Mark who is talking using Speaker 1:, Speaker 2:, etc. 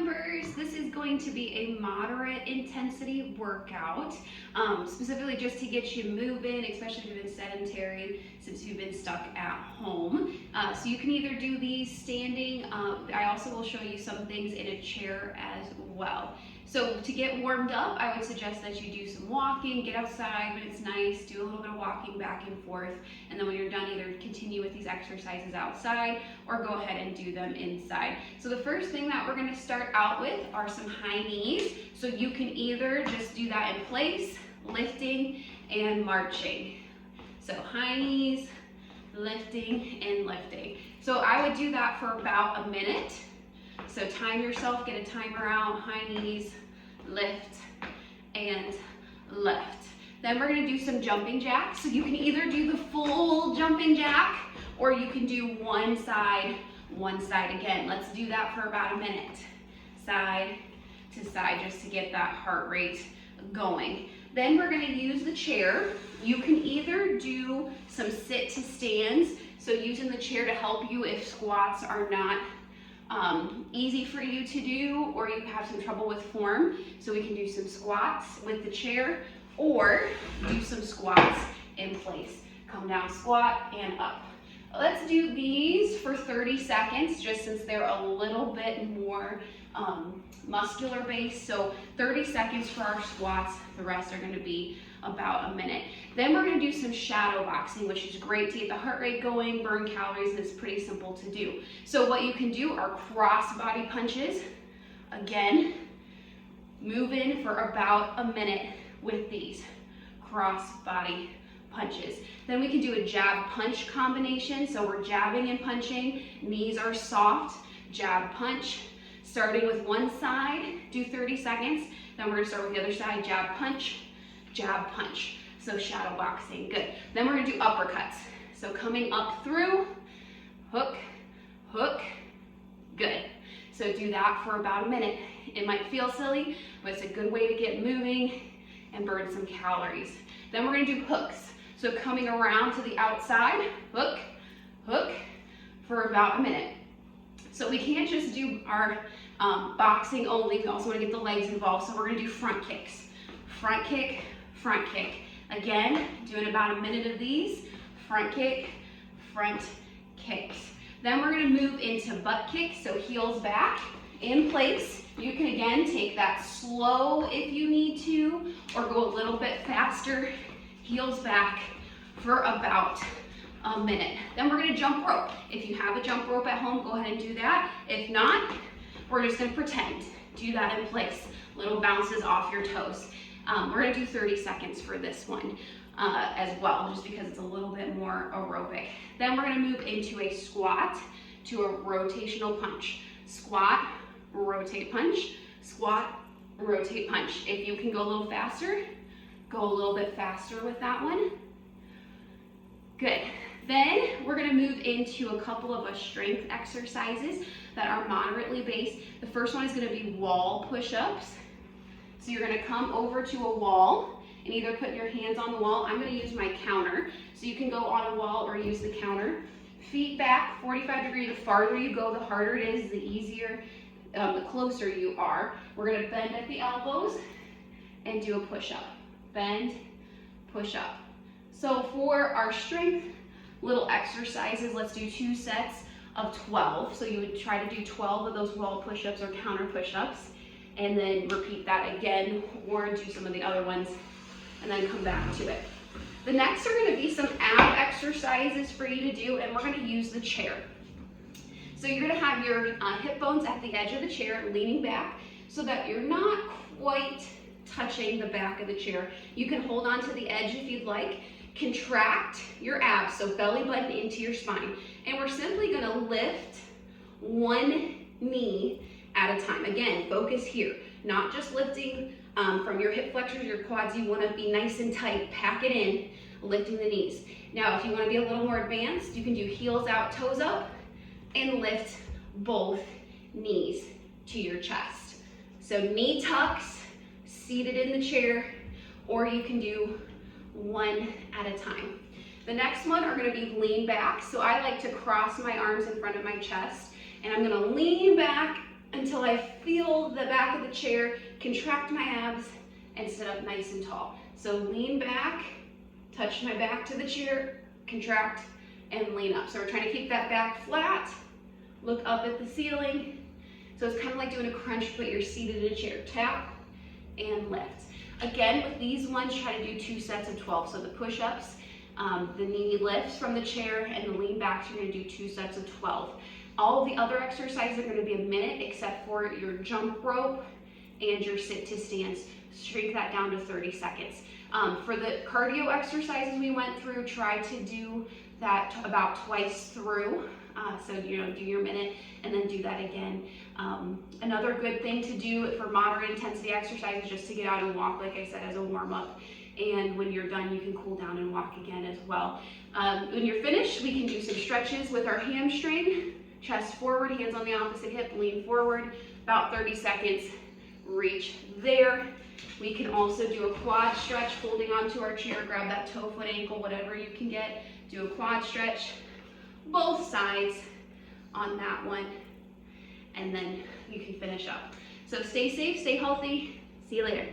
Speaker 1: members, this is going to be a moderate intensity workout, specifically just to get you moving, especially if you've been sedentary since you've been stuck at home. So you can either do these standing. I also will show you some things in a chair as well. So to get warmed up, I would suggest that you do some walking, get outside when it's nice, do a little bit of walking back and forth, and then when you're done, either continue with these exercises outside or go ahead and do them inside. So the first thing that we're gonna start out with are some high knees. So you can either just do that in place, lifting and marching. So high knees, lifting and lifting. So I would do that for about a minute. So time yourself, get a timer out, high knees, lift, and lift. Then we're gonna do some jumping jacks. So you can either do the full jumping jack, or you can do one side again. Let's do that for about a minute. Side to side, just to get that heart rate going. Then we're gonna use the chair. You can either do some sit to stands, so using the chair to help you if squats are not easy for you to do, or you have some trouble with form. So we can do some squats with the chair, or do some squats in place. Come down, squat, and up. Let's do these for 30 seconds, just since they're a little bit more muscular based. So 30 seconds for our squats, the rest are gonna be about a minute. Then we're gonna do some shadow boxing, which is great to get the heart rate going, burn calories, and it's pretty simple to do. So what you can do are cross body punches. Again, move in for about a minute with these cross body punches. Then we can do a jab punch combination. So we're jabbing and punching, knees are soft, jab punch. Starting with one side, do 30 seconds. Then we're gonna start with the other side, jab punch, so shadow boxing, good. Then we're gonna do uppercuts. So coming up through, hook, hook, good. So do that for about a minute. It might feel silly, but it's a good way to get moving and burn some calories. Then we're gonna do hooks. So coming around to the outside, hook, hook, for about a minute. So we can't just do our boxing only, we also wanna get the legs involved, so we're gonna do front kicks. Front kick, front kick. Again, doing about a minute of these, front kick, front kicks. Then we're gonna move into butt kicks, so heels back, in place. You can again take that slow if you need to, or go a little bit faster, heels back for about a minute. Then we're gonna jump rope. If you have a jump rope at home, go ahead and do that. If not, we're just gonna pretend. Do that in place. Little bounces off your toes. We're gonna do 30 seconds for this one as well, just because it's a little bit more aerobic. Then we're gonna move into a squat to a rotational punch. Squat, rotate, punch, squat, rotate, punch. If you can go a little faster, go a little bit faster with that one. Good. Then we're gonna move into a couple of strength exercises that are moderately based. The first one is gonna be wall push-ups. So you're gonna come over to a wall and either put your hands on the wall. I'm gonna use my counter. So you can go on a wall or use the counter. Feet back, 45 degrees. The farther you go, the harder it is, the easier, the closer you are. We're gonna bend at the elbows and do a push-up. Bend, push up. So for our strength little exercises, let's do 2 sets of 12. So you would try to do 12 of those wall push-ups or counter push-ups, and then repeat that again, or do some of the other ones, and then come back to it. The next are gonna be some ab exercises for you to do, and we're gonna use the chair. So you're gonna have your hip bones at the edge of the chair, leaning back, so that you're not quite touching the back of the chair. You can hold on to the edge if you'd like. Contract your abs, so belly button into your spine. And we're simply gonna lift one knee at a time. Again, focus here, not just lifting from your hip flexors, your quads. You wanna be nice and tight, pack it in, lifting the knees. Now, if you wanna be a little more advanced, you can do heels out, toes up, and lift both knees to your chest. So knee tucks, seated in the chair, or you can do one at a time. The next one are gonna be lean back. So I like to cross my arms in front of my chest, and I'm gonna lean back until I feel the back of the chair contract my abs and sit up nice and tall. So lean back, touch my back to the chair, contract, and lean up. So we're trying to keep that back flat, look up at the ceiling. So it's kind of like doing a crunch, but you're seated in a chair. Tap and lift. Again, with these ones, try to do 2 sets of 12. So the push-ups, the knee lifts from the chair, and the lean backs, you're gonna do 2 sets of 12. All the other exercises are gonna be a minute, except for your jump rope and your sit to stands. Shrink that down to 30 seconds. For the cardio exercises we went through, try to do that about twice through. So, do your minute and then do that again. Another good thing to do for moderate intensity exercise is just to get out and walk, like I said, as a warm up. And when you're done, you can cool down and walk again as well. When you're finished, we can do some stretches with our hamstring. Chest forward, hands on the opposite hip, lean forward, about 30 seconds, reach there. We can also do a quad stretch, holding onto our chair, grab that toe, foot, ankle, whatever you can get. Do a quad stretch, both sides on that one, and then you can finish up. So stay safe, stay healthy. See you later.